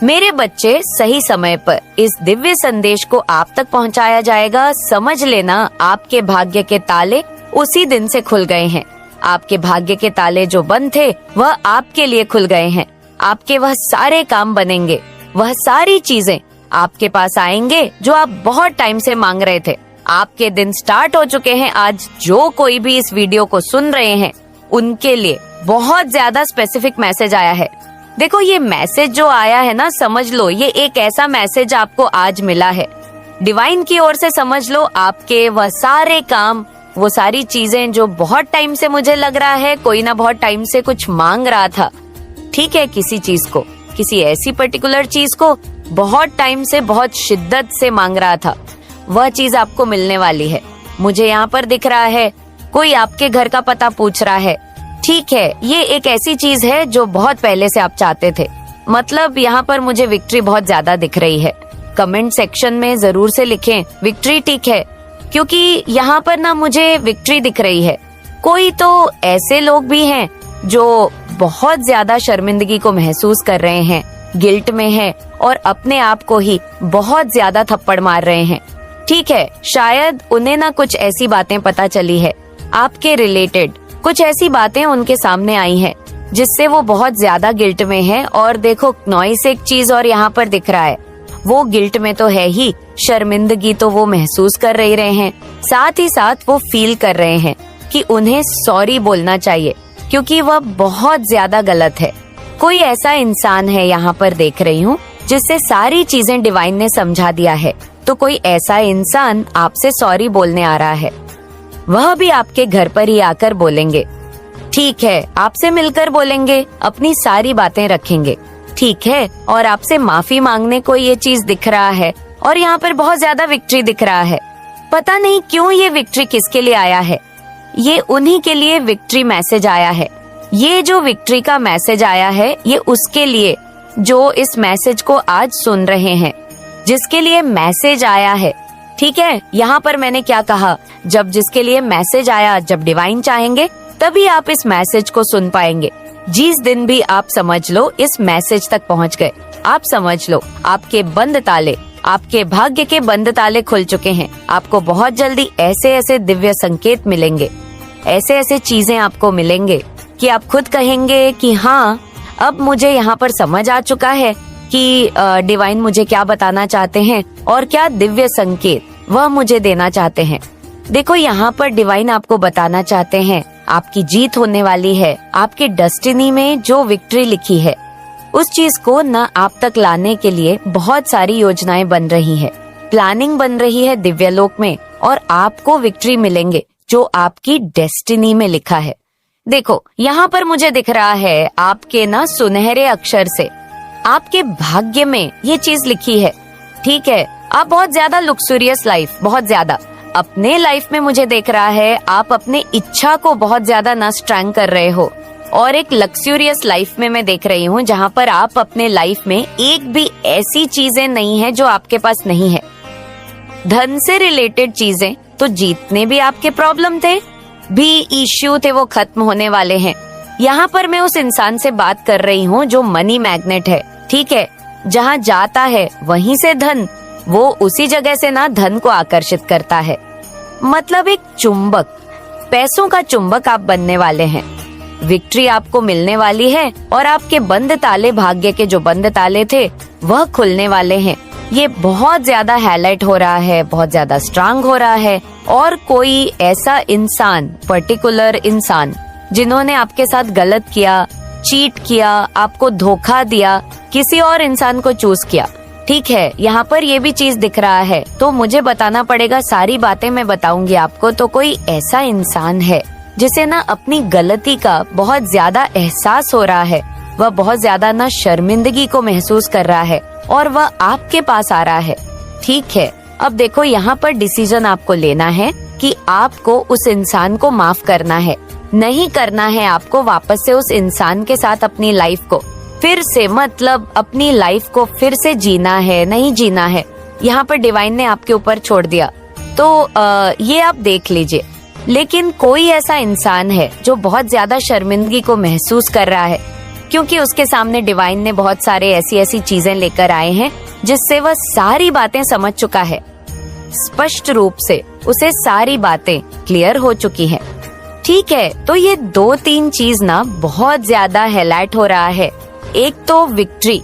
मेरे बच्चे, सही समय पर इस दिव्य संदेश को आप तक पहुंचाया जाएगा। समझ लेना, आपके भाग्य के ताले उसी दिन से खुल गए हैं। आपके भाग्य के ताले जो बंद थे वह आपके लिए खुल गए हैं। आपके वह सारे काम बनेंगे, वह सारी चीजें आपके पास आएंगे जो आप बहुत टाइम से मांग रहे थे। आपके दिन स्टार्ट हो चुके हैं। आज जो कोई भी इस वीडियो को सुन रहे हैं उनके लिए बहुत ज्यादा स्पेसिफिक मैसेज आया है। देखो, ये मैसेज जो आया है ना, समझ लो ये एक ऐसा मैसेज आपको आज मिला है डिवाइन की ओर से। समझ लो आपके वह सारे काम, वो सारी चीजें जो बहुत टाइम से, मुझे लग रहा है कोई ना बहुत टाइम से कुछ मांग रहा था, ठीक है, किसी चीज को, किसी ऐसी पर्टिकुलर चीज को बहुत टाइम से, बहुत शिद्दत से मांग रहा था, वह चीज आपको मिलने वाली है। मुझे यहाँ पर दिख रहा है कोई आपके घर का पता पूछ रहा है, ठीक है, ये एक ऐसी चीज है जो बहुत पहले से आप चाहते थे। मतलब यहाँ पर मुझे विक्ट्री बहुत ज्यादा दिख रही है। कमेंट सेक्शन में जरूर से लिखें विक्ट्री, ठीक है, क्योंकि यहाँ पर ना मुझे विक्ट्री दिख रही है। कोई तो ऐसे लोग भी हैं जो बहुत ज्यादा शर्मिंदगी को महसूस कर रहे हैं, गिल्ट में हैं और अपने आप को ही बहुत ज्यादा थप्पड़ मार रहे हैं, ठीक है। शायद उन्हें ना कुछ ऐसी बातें पता चली है आपके रिलेटेड, कुछ ऐसी बातें उनके सामने आई हैं जिससे वो बहुत ज्यादा गिल्ट में है। और देखो, नॉइस एक चीज और यहाँ पर दिख रहा है, वो गिल्ट में तो है ही, शर्मिंदगी तो वो महसूस कर रहे हैं, साथ ही साथ वो फील कर रहे हैं कि उन्हें सॉरी बोलना चाहिए क्योंकि वह बहुत ज्यादा गलत है। कोई ऐसा इंसान है यहाँ पर देख रही हूँ जिससे सारी चीजें डिवाइन ने समझा दिया है। तो कोई ऐसा इंसान आपसे सॉरी बोलने आ रहा है, वह भी आपके घर पर ही आकर बोलेंगे, ठीक है, आपसे मिलकर बोलेंगे, अपनी सारी बातें रखेंगे, ठीक है, और आपसे माफी मांगने को ये चीज दिख रहा है। और यहाँ पर बहुत ज्यादा विक्ट्री दिख रहा है। पता नहीं क्यों ये विक्ट्री किसके लिए आया है, ये उन्हीं के लिए विक्ट्री मैसेज आया है। ये जो विक्ट्री का मैसेज आया है ये उसके लिए जो इस मैसेज को आज सुन रहे हैं, जिसके लिए मैसेज आया है, ठीक है। यहाँ पर मैंने क्या कहा, जब जिसके लिए मैसेज आया, जब डिवाइन चाहेंगे तभी आप इस मैसेज को सुन पाएंगे। जिस दिन भी आप समझ लो इस मैसेज तक पहुँच गए, आप समझ लो आपके बंद ताले, आपके भाग्य के बंद ताले खुल चुके हैं। आपको बहुत जल्दी ऐसे ऐसे दिव्य संकेत मिलेंगे, ऐसे ऐसे चीजें आपको मिलेंगे कि आप खुद कहेंगे कि हाँ, अब मुझे यहाँ पर समझ आ चुका है कि डिवाइन मुझे क्या बताना चाहते हैं और क्या दिव्य संकेत वह मुझे देना चाहते हैं। देखो, यहाँ पर डिवाइन आपको बताना चाहते हैं आपकी जीत होने वाली है। आपके डेस्टिनी में जो विक्ट्री लिखी है उस चीज को न आप तक लाने के लिए बहुत सारी योजनाएं बन रही है, प्लानिंग बन रही है दिव्य लोक में, और आपको विक्ट्री मिलेंगे जो आपकी डेस्टिनी में लिखा है। देखो, यहाँ पर मुझे दिख रहा है आपके ना सुनहरे अक्षर से आपके भाग्य में ये चीज लिखी है, ठीक है। आप बहुत ज्यादा लग्जूरियस लाइफ, बहुत ज्यादा अपने लाइफ में मुझे देख रहा है, आप अपने इच्छा को बहुत ज्यादा ना स्ट्रैंग कर रहे हो, और एक लग्जूरियस लाइफ में मैं देख रही हूँ जहाँ पर आप अपने लाइफ में एक भी ऐसी चीजें नहीं है जो आपके पास नहीं है। धन से रिलेटेड चीजें तो जीतने भी आपके प्रॉब्लम थे, भी इश्यू थे, वो खत्म होने वाले हैं। यहाँ पर मैं उस इंसान से बात कर रही हूँ जो मनी मैग्नेट है, ठीक है। जहाँ जाता है वहीं से धन, वो उसी जगह से ना धन को आकर्षित करता है। मतलब एक चुंबक, पैसों का चुंबक आप बनने वाले हैं। विक्ट्री आपको मिलने वाली है और आपके बंद ताले, भाग्य के जो बंद ताले थे वह खुलने वाले हैं। ये बहुत ज्यादा हाईलाइट हो रहा है, बहुत ज्यादा स्ट्रांग हो रहा है। और कोई ऐसा इंसान, पर्टिकुलर इंसान जिन्होंने आपके साथ गलत किया, चीट किया, आपको धोखा दिया, किसी और इंसान को चूज किया, ठीक है। यहाँ पर ये भी चीज दिख रहा है, तो मुझे बताना पड़ेगा, सारी बातें मैं बताऊंगी आपको। तो कोई ऐसा इंसान है जिसे ना अपनी गलती का बहुत ज्यादा एहसास हो रहा है, वह बहुत ज्यादा ना शर्मिंदगी को महसूस कर रहा है और वह आपके पास आ रहा है, ठीक है। अब देखो, यहाँ पर डिसीजन आपको लेना है कि आपको उस इंसान को माफ करना है, नहीं करना है आपको वापस से उस इंसान के साथ अपनी लाइफ को फिर से, मतलब अपनी लाइफ को फिर से जीना है, नहीं जीना है। यहाँ पर डिवाइन ने आपके ऊपर छोड़ दिया, तो ये आप देख लीजिए। लेकिन कोई ऐसा इंसान है जो बहुत ज्यादा शर्मिंदगी को महसूस कर रहा है, क्योंकि उसके सामने डिवाइन ने बहुत सारे ऐसी चीजें लेकर आए हैं जिससे वह सारी बातें समझ चुका है। स्पष्ट रूप से उसे सारी बातें क्लियर हो चुकी हैं। ठीक है, तो ये 2-3 चीज ना बहुत ज्यादा हाईलाइट हो रहा है। एक तो विक्ट्री,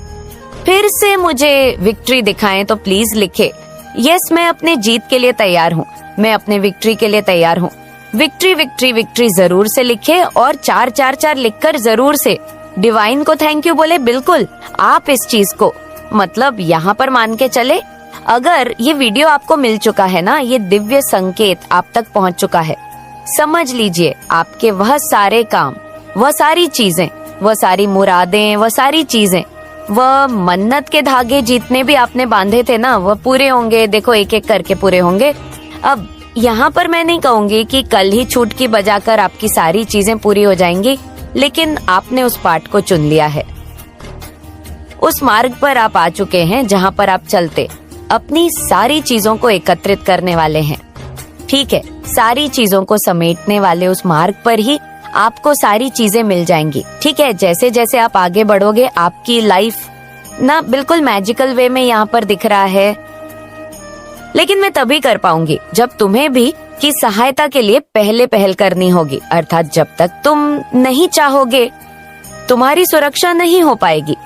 फिर से मुझे विक्ट्री दिखाएं तो प्लीज लिखे यस, मैं अपने जीत के लिए तैयार हूँ, मैं अपने विक्ट्री के लिए तैयार हूँ। विक्ट्री विक्ट्री विक्ट्री जरूर से लिखे और 444 लिखकर जरूर से डिवाइन को थैंक यू बोले। बिल्कुल आप इस चीज को मतलब यहाँ पर मान के चले, अगर ये वीडियो आपको मिल चुका है ना, ये दिव्य संकेत आप तक पहुँच चुका है, समझ लीजिए आपके वह सारे काम, वह सारी चीजें, वह सारी मुरादें, वह सारी चीजें, वह मन्नत के धागे जितने भी आपने बांधे थे ना, वह पूरे होंगे। देखो एक एक करके पूरे होंगे। अब यहाँ पर मैं नहीं कहूंगी कि कल ही चुटकी बजाकर आपकी सारी चीजें पूरी हो जाएंगी, लेकिन आपने उस पाठ को चुन लिया है, उस मार्ग पर आप आ चुके हैं जहाँ पर आप चलते अपनी सारी चीजों को एकत्रित करने वाले हैं। ठीक है, सारी चीजों को समेटने वाले उस मार्ग पर ही आपको सारी चीजें मिल जाएंगी। ठीक है, जैसे जैसे आप आगे बढ़ोगे आपकी लाइफ ना बिल्कुल मैजिकल वे में यहाँ पर दिख रहा है। लेकिन मैं तभी कर पाऊंगी जब तुम्हें भी की सहायता के लिए पहले पहल करनी होगी, अर्थात जब तक तुम नहीं चाहोगे तुम्हारी सुरक्षा नहीं हो पाएगी।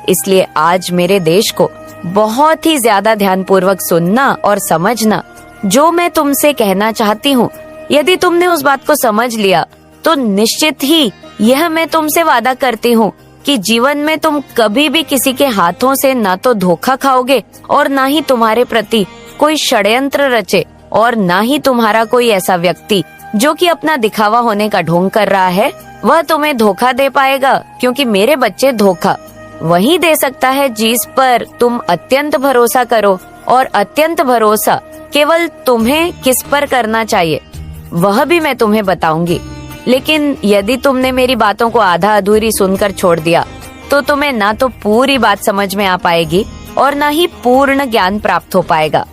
इसलिए आज मेरे देश को बहुत ही ज्यादा ध्यानपूर्वक सुनना और समझना जो मैं तुमसे कहना चाहती हूँ। यदि तुमने उस बात को समझ लिया तो निश्चित ही यह मैं तुमसे वादा करती हूँ कि जीवन में तुम कभी भी किसी के हाथों से ना तो धोखा खाओगे और ना ही तुम्हारे प्रति कोई षड्यंत्र रचे और ना ही तुम्हारा कोई ऐसा व्यक्ति जो कि अपना दिखावा होने का ढोंग कर रहा है वह तुम्हें धोखा दे पाएगा। क्योंकि मेरे बच्चे धोखा वही दे सकता है जिस पर तुम अत्यंत भरोसा करो, और अत्यंत भरोसा केवल तुम्हें किस पर करना चाहिए वह भी मैं तुम्हें बताऊंगी। लेकिन यदि तुमने मेरी बातों को आधा अधूरी सुनकर छोड़ दिया तो तुम्हें ना तो पूरी बात समझ में आ पाएगी और ना ही पूर्ण ज्ञान प्राप्त हो पाएगा।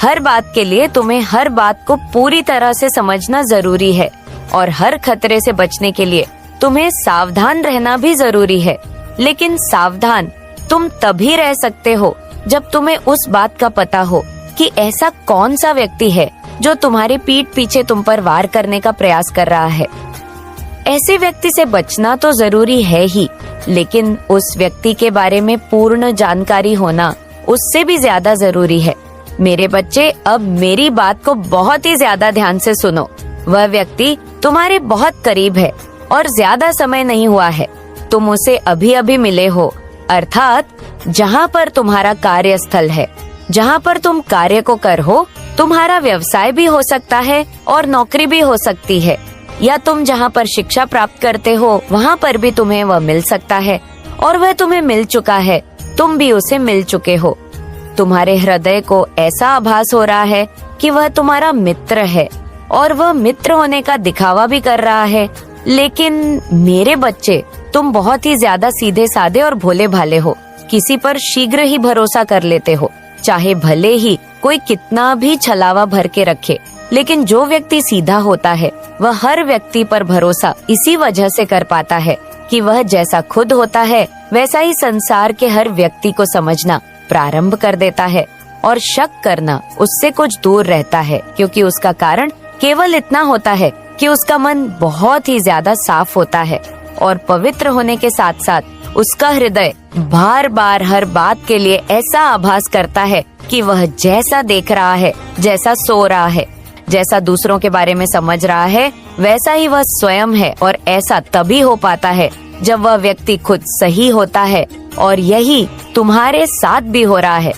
हर बात के लिए तुम्हें हर बात को पूरी तरह से समझना जरूरी है और हर खतरे से बचने के लिए तुम्हें सावधान रहना भी जरूरी है। लेकिन सावधान तुम तभी रह सकते हो जब तुम्हें उस बात का पता हो कि ऐसा कौन सा व्यक्ति है जो तुम्हारे पीठ पीछे तुम पर वार करने का प्रयास कर रहा है। ऐसे व्यक्ति से बचना तो जरूरी है ही, लेकिन उस व्यक्ति के बारे में पूर्ण जानकारी होना उससे भी ज्यादा जरूरी है। मेरे बच्चे, अब मेरी बात को बहुत ही ज्यादा ध्यान से सुनो। वह व्यक्ति तुम्हारे बहुत करीब है और ज्यादा समय नहीं हुआ है, तुम उसे अभी अभी मिले हो, अर्थात जहाँ पर तुम्हारा कार्यस्थल है, जहाँ पर तुम कार्य को कर हो, तुम्हारा व्यवसाय भी हो सकता है और नौकरी भी हो सकती है, या तुम जहाँ पर शिक्षा प्राप्त करते हो वहाँ पर भी तुम्हें वह मिल सकता है और वह तुम्हें मिल चुका है, तुम भी उसे मिल चुके हो। तुम्हारे हृदय को ऐसा आभास हो रहा है कि वह तुम्हारा मित्र है और वह मित्र होने का दिखावा भी कर रहा है। लेकिन मेरे बच्चे, तुम बहुत ही ज्यादा सीधे साधे और भोले भाले हो, किसी पर शीघ्र ही भरोसा कर लेते हो, चाहे भले ही कोई कितना भी छलावा भर के रखे। लेकिन जो व्यक्ति सीधा होता है वह हर व्यक्ति पर भरोसा इसी वजह से कर पाता है कि वह जैसा खुद होता है वैसा ही संसार के हर व्यक्ति को समझना प्रारंभ कर देता है और शक करना उससे कुछ दूर रहता है, क्योंकि उसका कारण केवल इतना होता है कि उसका मन बहुत ही ज्यादा साफ होता है और पवित्र होने के साथ साथ उसका हृदय बार बार हर बात के लिए ऐसा आभास करता है कि वह जैसा देख रहा है, जैसा सो रहा है, जैसा दूसरों के बारे में समझ रहा है, वैसा ही वह स्वयं है। और ऐसा तभी हो पाता है जब वह व्यक्ति खुद सही होता है, और यही तुम्हारे साथ भी हो रहा है।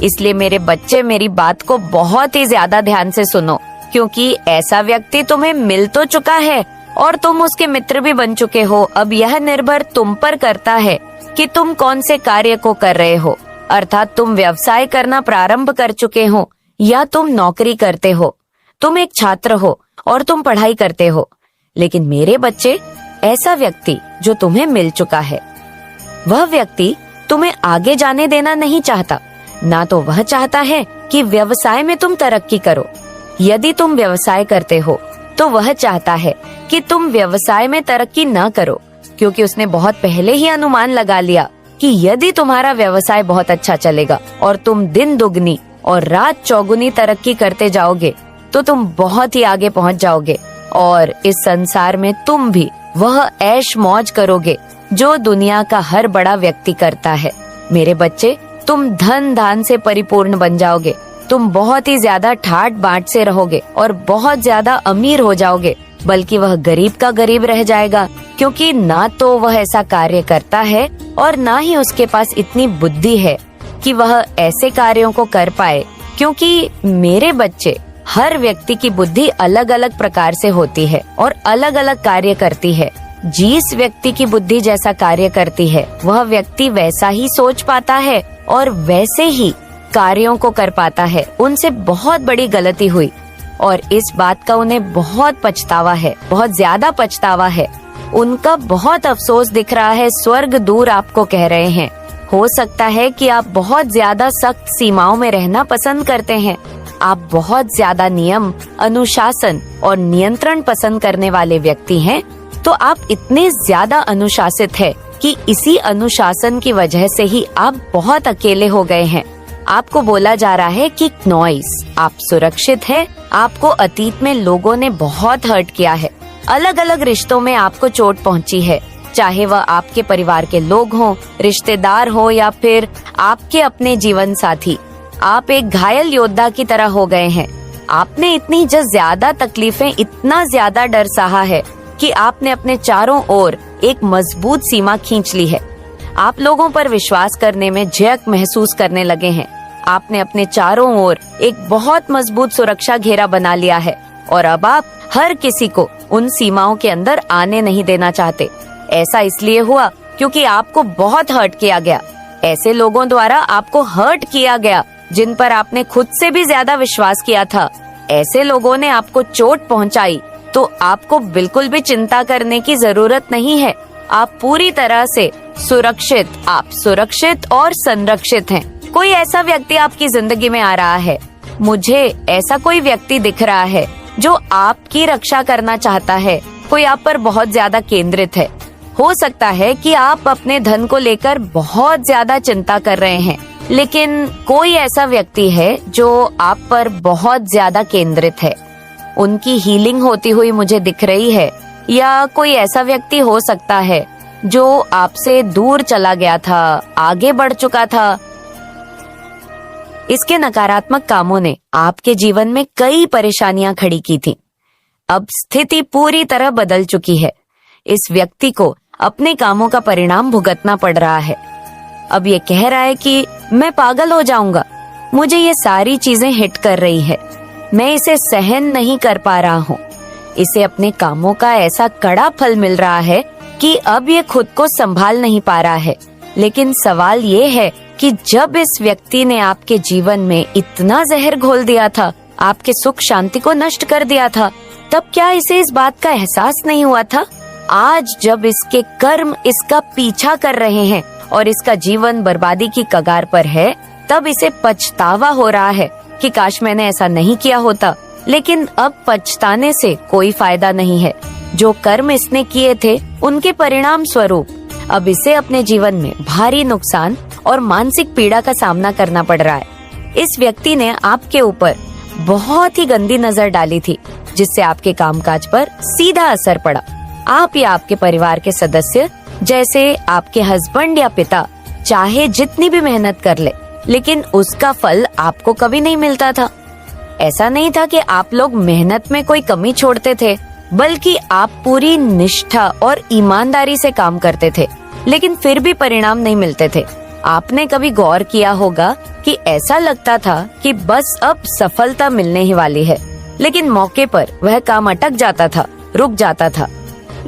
इसलिए मेरे बच्चे, मेरी बात को बहुत ही ज्यादा ध्यान से सुनो, क्योंकि ऐसा व्यक्ति तुम्हें मिल तो चुका है और तुम उसके मित्र भी बन चुके हो। अब यह निर्भर तुम पर करता है कि तुम कौन से कार्य को कर रहे हो, अर्थात तुम व्यवसाय करना प्रारंभ कर चुके हो या तुम नौकरी करते हो, तुम एक छात्र हो और तुम पढ़ाई करते हो। लेकिन मेरे बच्चे, ऐसा व्यक्ति जो तुम्हें मिल चुका है, वह व्यक्ति तुम्हें आगे जाने देना नहीं चाहता, ना तो वह चाहता है कि व्यवसाय में तुम तरक्की करो। यदि तुम व्यवसाय करते हो तो वह चाहता है कि तुम व्यवसाय में तरक्की न करो, क्योंकि उसने बहुत पहले ही अनुमान लगा लिया कि यदि तुम्हारा व्यवसाय बहुत अच्छा चलेगा और तुम दिन दुगनी और रात चौगुनी तरक्की करते जाओगे तो तुम बहुत ही आगे पहुंच जाओगे और इस संसार में तुम भी वह ऐश मौज करोगे जो दुनिया का हर बड़ा व्यक्ति करता है। मेरे बच्चे, तुम धन धान से परिपूर्ण बन जाओगे। तुम बहुत ही ज्यादा ठाट बाट से रहोगे और बहुत ज्यादा अमीर हो जाओगे, बल्कि वह गरीब का गरीब रह जाएगा, क्योंकि ना तो वह ऐसा कार्य करता है और ना ही उसके पास इतनी बुद्धि है कि वह ऐसे कार्यों को कर पाए। क्योंकि मेरे बच्चे, हर व्यक्ति की बुद्धि अलग अलग प्रकार से होती है और अलग अलग कार्य करती है। जिस व्यक्ति की बुद्धि जैसा कार्य करती है वह व्यक्ति वैसा ही सोच पाता है और वैसे ही कार्यों को कर पाता है। उनसे बहुत बड़ी गलती हुई और इस बात का उन्हें बहुत पछतावा है, बहुत ज्यादा पछतावा है। उनका बहुत अफसोस दिख रहा है। स्वर्ग दूर आपको कह रहे हैं। हो सकता है कि आप बहुत ज्यादा सख्त सीमाओं में रहना पसंद करते हैं। आप बहुत ज्यादा नियम, अनुशासन और नियंत्रण पसंद करने वाले व्यक्ति हैं। तो आप इतने ज्यादा अनुशासित हैं कि इसी अनुशासन की वजह से ही आप बहुत अकेले हो गए हैं। आपको बोला जा रहा है कि नॉइस, आप सुरक्षित हैं। आपको अतीत में लोगों ने बहुत हर्ट किया है। अलग अलग रिश्तों में आपको चोट पहुंची है, चाहे वह आपके परिवार के लोग हों, रिश्तेदार हो या फिर आपके अपने जीवन साथी। आप एक घायल योद्धा की तरह हो गए हैं। आपने इतनी ज्यादा तकलीफें, इतना ज्यादा डर सहा है कि आपने अपने चारों ओर एक मजबूत सीमा खींच ली है। आप लोगों पर विश्वास करने में झिझक महसूस करने लगे हैं। आपने अपने चारों ओर एक बहुत मजबूत सुरक्षा घेरा बना लिया है और अब आप हर किसी को उन सीमाओं के अंदर आने नहीं देना चाहते। ऐसा इसलिए हुआ क्योंकि आपको बहुत हर्ट किया गया। ऐसे लोगों द्वारा आपको हर्ट किया गया जिन पर आपने खुद से भी ज्यादा विश्वास किया था। ऐसे लोगों ने आपको चोट पहुंचाई तो आपको बिल्कुल भी चिंता करने की जरूरत नहीं है। आप पूरी तरह से सुरक्षित, आप सुरक्षित और संरक्षित हैं। कोई ऐसा व्यक्ति आपकी जिंदगी में आ रहा है। मुझे ऐसा कोई व्यक्ति दिख रहा है जो आपकी रक्षा करना चाहता है। कोई आप पर बहुत ज्यादा केंद्रित है। हो सकता है कि आप अपने धन को लेकर बहुत ज्यादा चिंता कर रहे हैं, लेकिन कोई ऐसा व्यक्ति है जो आप पर बहुत ज्यादा केंद्रित है। उनकी हीलिंग होती हुई मुझे दिख रही है। या कोई ऐसा व्यक्ति हो सकता है जो आपसे दूर चला गया था, आगे बढ़ चुका था। इसके नकारात्मक कामों ने आपके जीवन में कई परेशानियां खड़ी की थी। अब स्थिति पूरी तरह बदल चुकी है। इस व्यक्ति को अपने कामों का परिणाम भुगतना पड़ रहा है। अब ये कह रहा है कि मैं पागल हो जाऊंगा, मुझे ये सारी चीजें हिट कर रही है, मैं इसे सहन नहीं कर पा रहा हूँ। इसे अपने कामों का ऐसा कड़ा फल मिल रहा है कि अब ये खुद को संभाल नहीं पा रहा है। लेकिन सवाल ये है कि जब इस व्यक्ति ने आपके जीवन में इतना जहर घोल दिया था, आपके सुख शांति को नष्ट कर दिया था, तब क्या इसे इस बात का एहसास नहीं हुआ था? आज जब इसके कर्म इसका पीछा कर रहे हैं और इसका जीवन बर्बादी की कगार पर है, तब इसे पछतावा हो रहा है कि काश मैंने ऐसा नहीं किया होता। लेकिन अब पछताने से कोई फायदा नहीं है। जो कर्म इसने किए थे उनके परिणाम स्वरूप अब इसे अपने जीवन में भारी नुकसान और मानसिक पीड़ा का सामना करना पड़ रहा है। इस व्यक्ति ने आपके ऊपर बहुत ही गंदी नजर डाली थी, जिससे आपके कामकाज पर सीधा असर पड़ा। आप या आपके परिवार के सदस्य, जैसे आपके हस्बैंड या पिता, चाहे जितनी भी मेहनत कर ले, लेकिन उसका फल आपको कभी नहीं मिलता था। ऐसा नहीं था कि आप लोग मेहनत में कोई कमी छोड़ते थे, बल्कि आप पूरी निष्ठा और ईमानदारी से काम करते थे, लेकिन फिर भी परिणाम नहीं मिलते थे। आपने कभी गौर किया होगा कि ऐसा लगता था कि बस अब सफलता मिलने ही वाली है, लेकिन मौके पर वह काम अटक जाता था, रुक जाता था।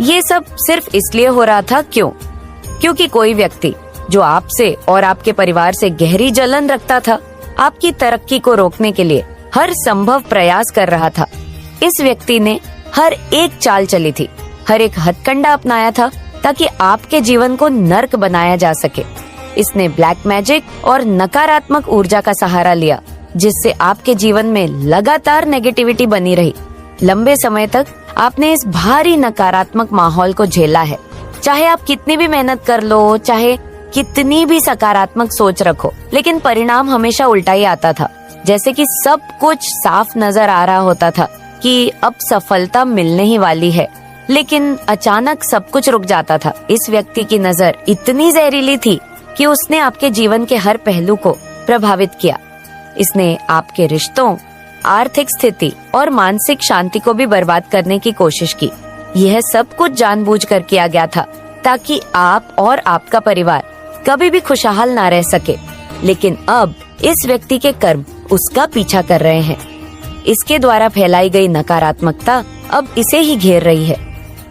ये सब सिर्फ इसलिए हो रहा था क्योंकि कोई व्यक्ति जो आपसे और आपके परिवार से गहरी जलन रखता था, आपकी तरक्की को रोकने के लिए हर संभव प्रयास कर रहा था। इस व्यक्ति ने हर एक चाल चली थी, हर एक हथकंडा अपनाया था ताकि आपके जीवन को नर्क बनाया जा सके। इसने ब्लैक मैजिक और नकारात्मक ऊर्जा का सहारा लिया, जिससे आपके जीवन में लगातार नेगेटिविटी बनी रही। लंबे समय तक आपने इस भारी नकारात्मक माहौल को झेला है। चाहे आप कितनी भी मेहनत कर लो, चाहे कितनी भी सकारात्मक सोच रखो, लेकिन परिणाम हमेशा उल्टा ही आता था। जैसे कि सब कुछ साफ नजर आ रहा होता था कि अब सफलता मिलने ही वाली है, लेकिन अचानक सब कुछ रुक जाता था। इस व्यक्ति की नजर इतनी जहरीली थी कि उसने आपके जीवन के हर पहलू को प्रभावित किया। इसने आपके रिश्तों, आर्थिक स्थिति और मानसिक शांति को भी बर्बाद करने की कोशिश की। यह सब कुछ जानबूझकर किया गया था ताकि आप और आपका परिवार कभी भी खुशहाल ना रह सके। लेकिन अब इस व्यक्ति के कर्म उसका पीछा कर रहे हैं। इसके द्वारा फैलाई गई नकारात्मकता अब इसे ही घेर रही है।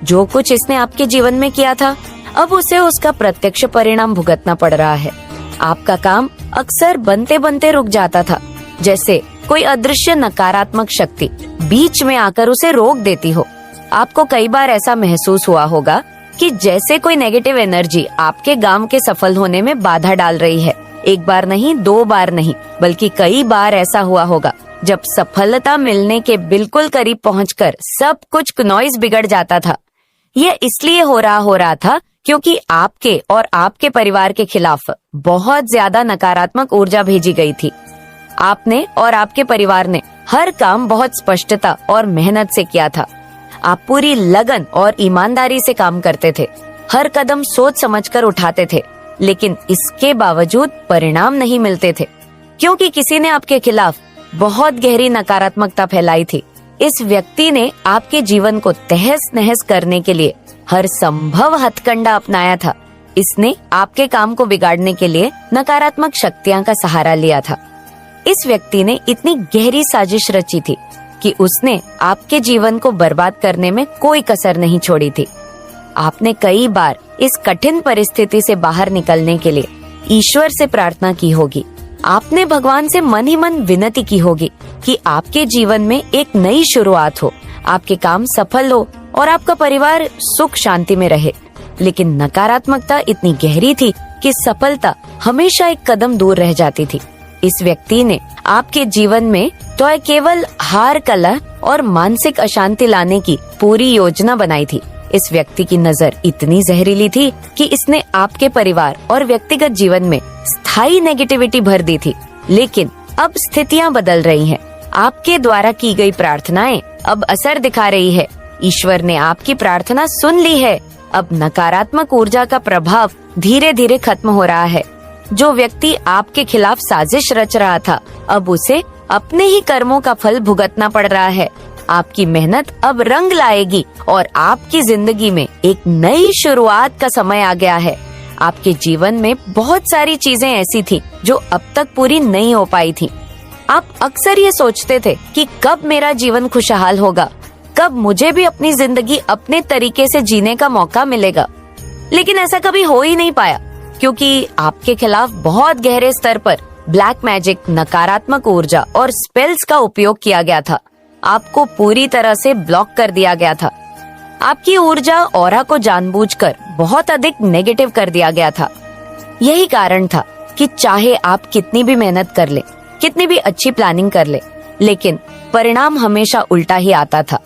जो कुछ इसने आपके जीवन में किया था, अब उसे उसका प्रत्यक्ष परिणाम भुगतना पड़ रहा है। आपका काम अक्सर बनते बनते रुक जाता था, जैसे कोई अदृश्य नकारात्मक शक्ति बीच में आकर उसे रोक देती हो। आपको कई बार ऐसा महसूस हुआ होगा कि जैसे कोई नेगेटिव एनर्जी आपके काम के सफल होने में बाधा डाल रही है। एक बार नहीं, 2 बार नहीं, बल्कि कई बार ऐसा हुआ होगा जब सफलता मिलने के बिल्कुल करीब पहुंचकर सब कुछ नॉइज बिगड़ जाता था। यह इसलिए हो रहा था क्योंकि आपके और आपके परिवार के खिलाफ बहुत ज्यादा नकारात्मक ऊर्जा भेजी गई थी। आपने और आपके परिवार ने हर काम बहुत स्पष्टता और मेहनत से किया था। आप पूरी लगन और ईमानदारी से काम करते थे, हर कदम सोच समझकर उठाते थे, लेकिन इसके बावजूद परिणाम नहीं मिलते थे क्योंकि किसी ने आपके खिलाफ बहुत गहरी नकारात्मकता फैलाई थी। इस व्यक्ति ने आपके जीवन को तहस नहस करने के लिए हर संभव हथकंडा अपनाया था। इसने आपके काम को बिगाड़ने के लिए नकारात्मक शक्तियां का सहारा लिया था। इस व्यक्ति ने इतनी गहरी साजिश रची थी कि उसने आपके जीवन को बर्बाद करने में कोई कसर नहीं छोड़ी थी। आपने कई बार इस कठिन परिस्थिति से बाहर निकलने के लिए ईश्वर से प्रार्थना की होगी। आपने भगवान से मन ही मन विनती की होगी कि आपके जीवन में एक नई शुरुआत हो, आपके काम सफल हो और आपका परिवार सुख शांति में रहे। लेकिन नकारात्मकता इतनी गहरी थी कि सफलता हमेशा एक कदम दूर रह जाती थी। इस व्यक्ति ने आपके जीवन में तो केवल हार, कलह और मानसिक अशांति लाने की पूरी योजना बनाई थी। इस व्यक्ति की नजर इतनी जहरीली थी कि इसने आपके परिवार और व्यक्तिगत जीवन में स्थायी नेगेटिविटी भर दी थी। लेकिन अब स्थितियां बदल रही हैं। आपके द्वारा की गई प्रार्थनाएं अब असर दिखा रही है। ईश्वर ने आपकी प्रार्थना सुन ली है। अब नकारात्मक ऊर्जा का प्रभाव धीरे धीरे खत्म हो रहा है। जो व्यक्ति आपके खिलाफ साजिश रच रहा था, अब उसे अपने ही कर्मों का फल भुगतना पड़ रहा है। आपकी मेहनत अब रंग लाएगी और आपकी जिंदगी में एक नई शुरुआत का समय आ गया है। आपके जीवन में बहुत सारी चीजें ऐसी थी जो अब तक पूरी नहीं हो पाई थी। आप अक्सर ये सोचते थे कि कब मेरा जीवन खुशहाल होगा, कब मुझे भी अपनी जिंदगी अपने तरीके से जीने का मौका मिलेगा। लेकिन ऐसा कभी हो ही नहीं पाया क्योंकि आपके खिलाफ बहुत गहरे स्तर पर ब्लैक मैजिक, नकारात्मक ऊर्जा और स्पेल्स का उपयोग किया गया था। आपको पूरी तरह से ब्लॉक कर दिया गया था। आपकी ऊर्जा ऑरा को जानबूझकर बहुत अधिक नेगेटिव कर दिया गया था। यही कारण था कि चाहे आप कितनी भी मेहनत कर ले, कितनी भी अच्छी प्लानिंग कर ले, लेकिन परिणाम हमेशा उल्टा ही आता था।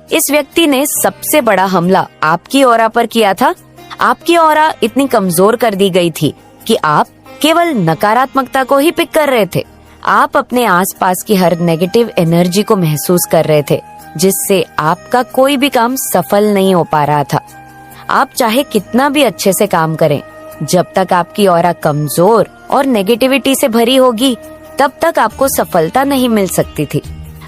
इस व्यक्ति ने सबसे बड़ा हमला आपकी ऑरा पर किया था। आपकी ऑरा इतनी कमजोर कर दी गई थी कि आप केवल नकारात्मकता को ही पिक कर रहे थे। आप अपने आसपास की हर नेगेटिव एनर्जी को महसूस कर रहे थे, जिससे आपका कोई भी काम सफल नहीं हो पा रहा था। आप चाहे कितना भी अच्छे से काम करें, जब तक आपकी ऑरा कमजोर और नेगेटिविटी से भरी होगी, तब तक आपको सफलता नहीं मिल सकती थी।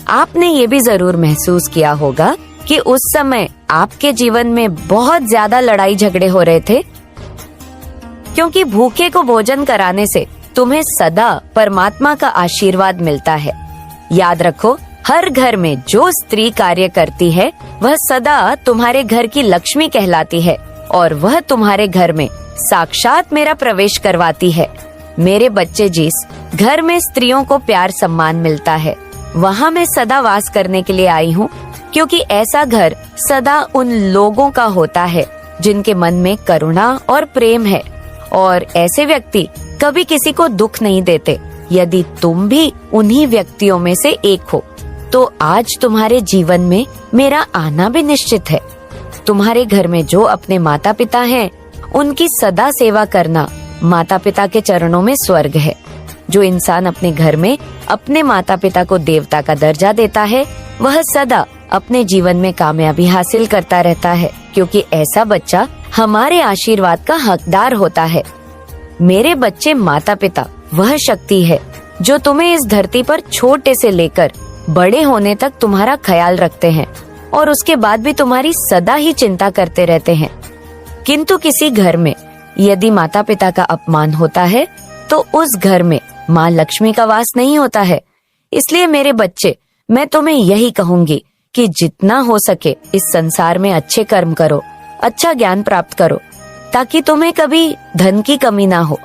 आपने ये भी जरूर महसूस किया होगा कि उस समय आपके जीवन में बहुत ज्यादा लड़ाई झगड़े हो रहे थे, क्योंकि भूखे को भोजन कराने से तुम्हें सदा परमात्मा का आशीर्वाद मिलता है। याद रखो, हर घर में जो स्त्री कार्य करती है वह सदा तुम्हारे घर की लक्ष्मी कहलाती है और वह तुम्हारे घर में साक्षात मेरा प्रवेश करवाती है। मेरे बच्चे, जिस घर में स्त्रियों को प्यार सम्मान मिलता है, वहाँ मैं सदा वास करने के लिए आई हूँ, क्योंकि ऐसा घर सदा उन लोगों का होता है जिनके मन में करुणा और प्रेम है, और ऐसे व्यक्ति कभी किसी को दुख नहीं देते। यदि तुम भी उन्हीं व्यक्तियों में से एक हो, तो आज तुम्हारे जीवन में मेरा आना भी निश्चित है। तुम्हारे घर में जो अपने माता पिता हैं, उनकी सदा सेवा करना माता पिता के चरणों में स्वर्ग है। जो इंसान अपने घर में अपने माता पिता को देवता का दर्जा देता है, वह सदा अपने जीवन में कामयाबी हासिल करता रहता है, क्योंकि ऐसा बच्चा हमारे आशीर्वाद का हकदार होता है। मेरे बच्चे, माता पिता वह शक्ति है जो तुम्हें इस धरती पर छोटे से लेकर बड़े होने तक तुम्हारा ख्याल रखते हैं और उसके बाद भी तुम्हारी सदा ही चिंता करते रहते हैं। किंतु किसी घर में यदि माता पिता का अपमान होता है तो उस घर में माँ लक्ष्मी का वास नहीं होता है। इसलिए मेरे बच्चे, मैं तुम्हें यही कहूंगी कि जितना हो सके इस संसार में अच्छे कर्म करो, अच्छा ज्ञान प्राप्त करो, ताकि तुम्हें कभी धन की कमी ना हो।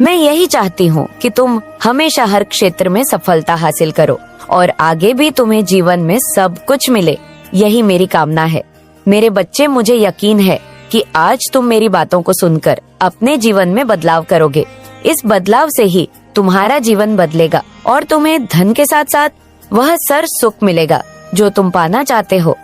मैं यही चाहती हूँ कि तुम हमेशा हर क्षेत्र में सफलता हासिल करो और आगे भी तुम्हें जीवन में सब कुछ मिले, यही मेरी कामना है। मेरे बच्चे, मुझे यकीन है कि आज तुम मेरी बातों को सुनकर अपने जीवन में बदलाव करोगे। इस बदलाव से ही तुम्हारा जीवन बदलेगा और तुम्हें धन के साथ साथ वह सर सुख मिलेगा जो तुम पाना चाहते हो।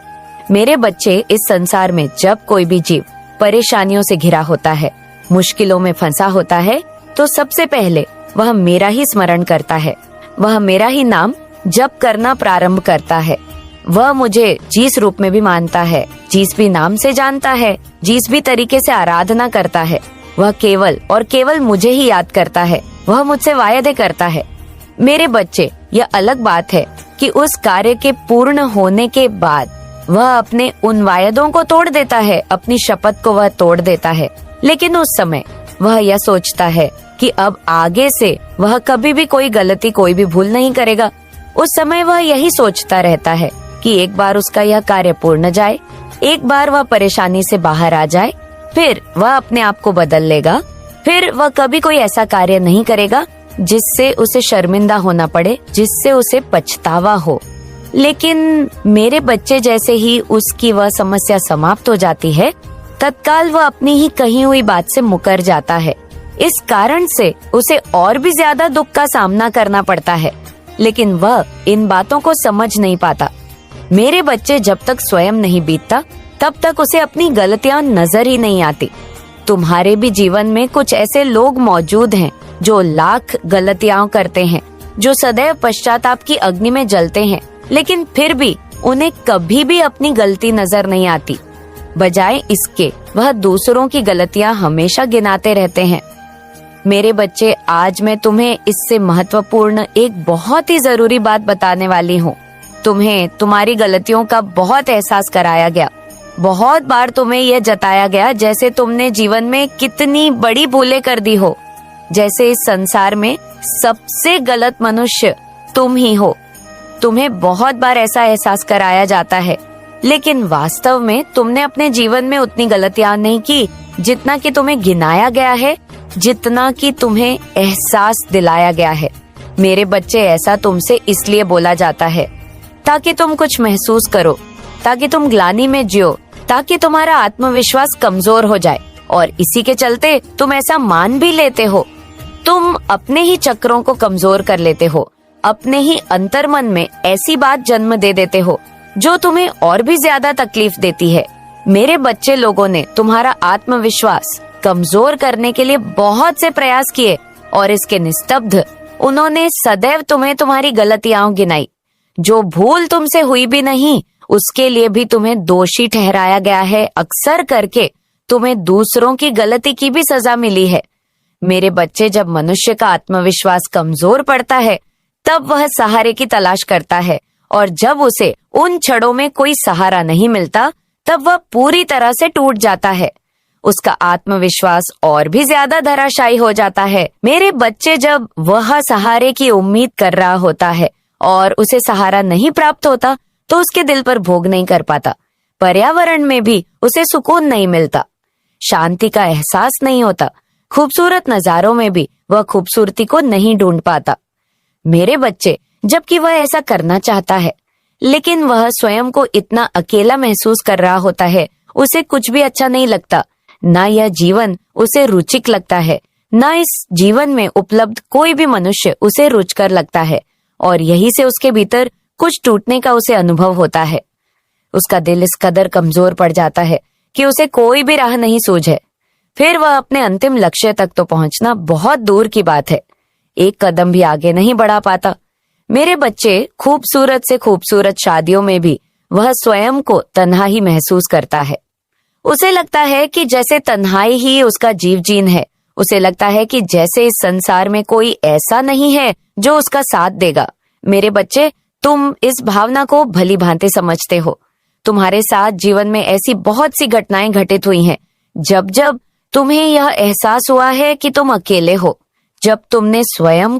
मेरे बच्चे, इस संसार में जब कोई भी जीव परेशानियों से घिरा होता है, मुश्किलों में फंसा होता है, तो सबसे पहले वह मेरा ही स्मरण करता है, वह मेरा ही नाम जप करना प्रारंभ करता है। वह मुझे जिस रूप में भी मानता है, जिस भी नाम से जानता है, जिस भी तरीके से आराधना करता है, वह केवल और केवल मुझे ही याद करता है, वह मुझसे वायदे करता है। मेरे बच्चे, यह अलग बात है कि उस कार्य के पूर्ण होने के बाद वह अपने उन वायदों को तोड़ देता है, अपनी शपथ को वह तोड़ देता है, लेकिन उस समय वह यह सोचता है कि अब आगे से वह कभी भी कोई गलती, कोई भी भूल नहीं करेगा। उस समय वह यही सोचता रहता है कि एक बार उसका यह कार्य पूर्ण जाए, एक बार वह परेशानी से बाहर आ जाए, फिर वह अपने आप को बदल लेगा, फिर वह कभी कोई ऐसा कार्य नहीं करेगा जिससे उसे शर्मिंदा होना पड़े, जिससे उसे पछतावा हो। लेकिन मेरे बच्चे, जैसे ही उसकी वह समस्या समाप्त हो जाती है, तत्काल वह अपनी ही कही हुई बात से मुकर जाता है। इस कारण से उसे और भी ज्यादा दुख का सामना करना पड़ता है, लेकिन वह इन बातों को समझ नहीं पाता। मेरे बच्चे, जब तक स्वयं नहीं बीतता तब तक उसे अपनी गलतियां नजर ही नहीं आती। तुम्हारे भी जीवन में कुछ ऐसे लोग मौजूद हैं जो लाख गलतियां करते हैं, जो सदैव पश्चाताप की अग्नि में जलते हैं, लेकिन फिर भी उन्हें कभी भी अपनी गलती नजर नहीं आती। बजाय इसके वह दूसरों की गलतियां हमेशा गिनाते रहते हैं। मेरे बच्चे, आज मैं तुम्हें इससे महत्वपूर्ण एक बहुत ही जरूरी बात बताने वाली हूँ। तुम्हें तुम्हारी गलतियों का बहुत एहसास कराया गया, बहुत बार तुम्हें यह जताया गया जैसे तुमने जीवन में कितनी बड़ी भूलें कर दी हो, जैसे इस संसार में सबसे गलत मनुष्य तुम ही हो। तुम्हें बहुत बार ऐसा एहसास कराया जाता है, लेकिन वास्तव में तुमने अपने जीवन में उतनी गलतियां नहीं की जितना कि तुम्हें गिनाया गया है, जितना कि तुम्हें एहसास दिलाया गया है। मेरे बच्चे, ऐसा तुमसे इसलिए बोला जाता है ताकि तुम कुछ महसूस करो, ताकि तुम ग्लानि में जियो, ताकि तुम्हारा आत्मविश्वास कमजोर हो जाए, और इसी के चलते तुम ऐसा मान भी लेते हो। तुम अपने ही चक्रों को कमजोर कर लेते हो, अपने ही अंतर्मन में ऐसी बात जन्म दे देते हो जो तुम्हें और भी ज्यादा तकलीफ देती है। मेरे बच्चे, लोगों ने तुम्हारा आत्मविश्वास कमजोर करने के लिए बहुत से प्रयास किए और इसके निस्तब्ध उन्होंने सदैव तुम्हें तुम्हारी गलतियां गिनाई। जो भूल तुमसे हुई भी नहीं, उसके लिए भी तुम्हें दोषी ठहराया गया है। अक्सर करके तुम्हें दूसरों की गलती की भी सजा मिली है। मेरे बच्चे, जब मनुष्य का आत्मविश्वास कमजोर पड़ता है तब वह सहारे की तलाश करता है, और जब उसे उन क्षणों में कोई सहारा नहीं मिलता तब वह पूरी तरह से टूट जाता है। उसका आत्मविश्वास और भी ज्यादा धराशायी हो जाता है। मेरे बच्चे, जब वह सहारे की उम्मीद कर रहा होता है और उसे सहारा नहीं प्राप्त होता तो उसके दिल पर भोग नहीं कर पाता, पर्यावरण में भी उसे सुकून नहीं मिलता, शांति का एहसास नहीं होता, खूबसूरत नजारों में भी वह खूबसूरती को नहीं ढूंढ पाता। मेरे बच्चे, जबकि वह ऐसा करना चाहता है, लेकिन वह स्वयं को इतना अकेला महसूस कर रहा होता है, उसे कुछ भी अच्छा नहीं लगता, ना यह जीवन उसे रुचिक लगता है, ना इस जीवन में उपलब्ध कोई भी मनुष्य उसे रुचकर लगता है, और यही से उसके भीतर कुछ टूटने का उसे अनुभव होता है। उसका दिल इस कदर कमजोर पड़ जाता है कि उसे कोई भी राह नहीं सूझे। फिर वह अपने अंतिम लक्ष्य तक तो पहुंचना बहुत दूर की बात है, एक कदम भी आगे नहीं बढ़ा पाता। मेरे बच्चे खूबसूरत से खूबसूरत शादियों में भी वह स्वयं को तन्हा ही महसूस करता है। उसे लगता है कि जैसे तन्हाई ही उसका जीव जीन है। उसे लगता है कि जैसे इस संसार में कोई ऐसा नहीं है जो उसका साथ देगा। मेरे बच्चे, तुम इस भावना को भली भांति समझते हो। तुम्हारे साथ जीवन में ऐसी बहुत सी घटनाएं घटित हुई हैं जब जब तुम्हें यह एहसास हुआ है कि तुम अकेले हो, जब तुमने स्वयं